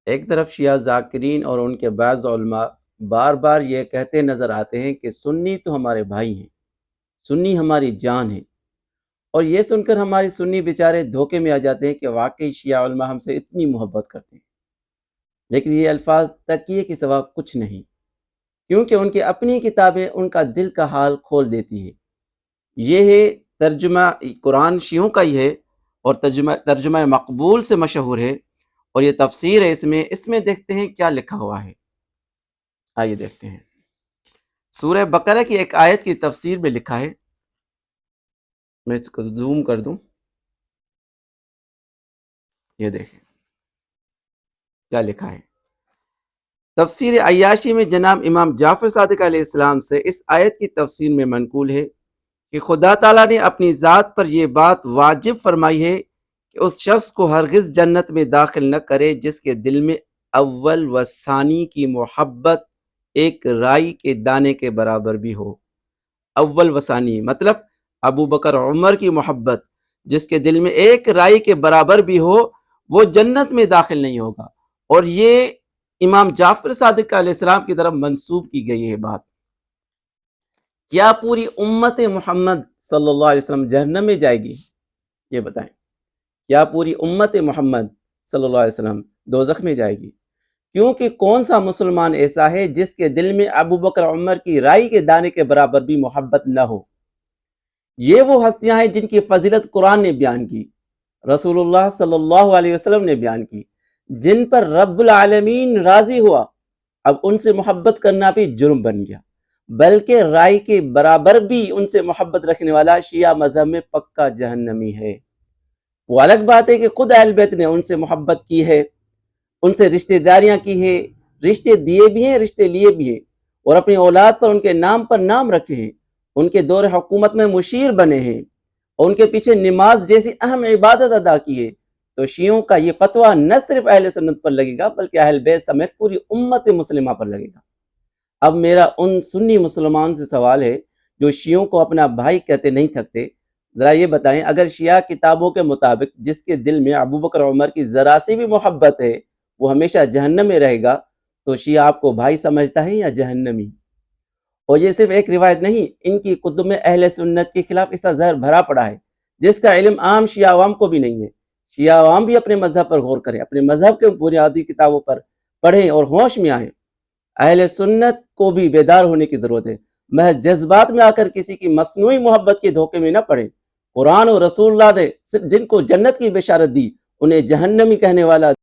ایک طرف شیعہ ذاکرین اور ان کے بعض علماء بار بار یہ کہتے نظر آتے ہیں کہ سنی تو ہمارے بھائی ہیں، سنی ہماری جان ہے، اور یہ سن کر ہماری سنی بیچارے دھوکے میں آ جاتے ہیں کہ واقعی شیعہ علماء ہم سے اتنی محبت کرتے ہیں، لیکن یہ الفاظ تکیے کے سوا کچھ نہیں، کیونکہ ان کی اپنی کتابیں ان کا دل کا حال کھول دیتی ہے۔ یہ ہے ترجمہ قرآن شیعوں کا ہی ہے، اور ترجمہ مقبول سے مشہور ہے، اور یہ تفسیر ہے اس میں دیکھتے ہیں کیا لکھا ہوا ہے۔ آئیے دیکھتے ہیں۔ سورہ بقرہ کی ایک آیت کی تفسیر میں لکھا ہے، میں اس کو زوم کر دوں، یہ دیکھیں کیا لکھا ہے۔ تفسیر عیاشی میں جناب امام جعفر صادق علیہ السلام سے اس آیت کی تفسیر میں منقول ہے کہ خدا تعالیٰ نے اپنی ذات پر یہ بات واجب فرمائی ہے کہ اس شخص کو ہرگز جنت میں داخل نہ کرے جس کے دل میں اول و ثانی کی محبت ایک رائی کے دانے کے برابر بھی ہو۔ اول و ثانی مطلب ابو بکر عمر کی محبت جس کے دل میں ایک رائی کے برابر بھی ہو، وہ جنت میں داخل نہیں ہوگا، اور یہ امام جعفر صادق علیہ السلام کی طرف منسوب کی گئی ہے بات۔ کیا پوری امت محمد صلی اللہ علیہ وسلم جہنم میں جائے گی؟ یہ بتائیں، کیا پوری امت محمد صلی اللہ علیہ وسلم دوزخ میں جائے گی؟ کیونکہ کون سا مسلمان ایسا ہے جس کے دل میں ابو بکر عمر کی رائی کے دانے کے برابر بھی محبت نہ ہو؟ یہ وہ ہستیاں ہیں جن کی فضیلت قرآن نے بیان کی، رسول اللہ صلی اللہ علیہ وسلم نے بیان کی، جن پر رب العالمین راضی ہوا۔ اب ان سے محبت کرنا بھی جرم بن گیا، بلکہ رائے کے برابر بھی ان سے محبت رکھنے والا شیعہ مذہب میں پکا جہنمی ہے۔ وہ الگ بات ہے کہ خود اہل بیت نے ان سے محبت کی ہے، ان سے رشتہ داریاں کی ہے، رشتے دیے بھی ہیں، رشتے لیے بھی ہیں، اور اپنی اولاد پر ان کے نام پر نام رکھے ہیں، ان کے دور حکومت میں مشیر بنے ہیں، اور ان کے پیچھے نماز جیسی اہم عبادت ادا کی ہے۔ تو شیعوں کا یہ فتویٰ نہ صرف اہل سنت پر لگے گا بلکہ اہل بیت سمیت پوری امت مسلمہ پر لگے گا۔ اب میرا ان سنی مسلمان سے سوال ہے جو شیعوں کو اپنا بھائی کہتے نہیں تھکتے، ذرا یہ بتائیں، اگر شیعہ کتابوں کے مطابق جس کے دل میں ابو بکر عمر کی ذرا سی بھی محبت ہے وہ ہمیشہ جہنم میں رہے گا، تو شیعہ آپ کو بھائی سمجھتا ہے یا جہنمی؟ اور یہ صرف ایک روایت نہیں، ان کی کتب میں اہل سنت کے خلاف ایسا زہر بھرا پڑا ہے جس کا علم عام شیعہ عوام کو بھی نہیں ہے۔ شیعہ عوام بھی اپنے مذہب پر غور کریں، اپنے مذہب کے بنیادی کتابوں پر پڑھیں اور ہوش میں آئیں۔ اہل سنت کو بھی بیدار ہونے کی ضرورت ہے، محض جذبات میں آ کر کسی کی مصنوعی محبت کے دھوکے میں نہ پڑیں۔ قرآن اور رسول اللہ نے جن کو جنت کی بشارت دی انہیں جہنمی کہنے والا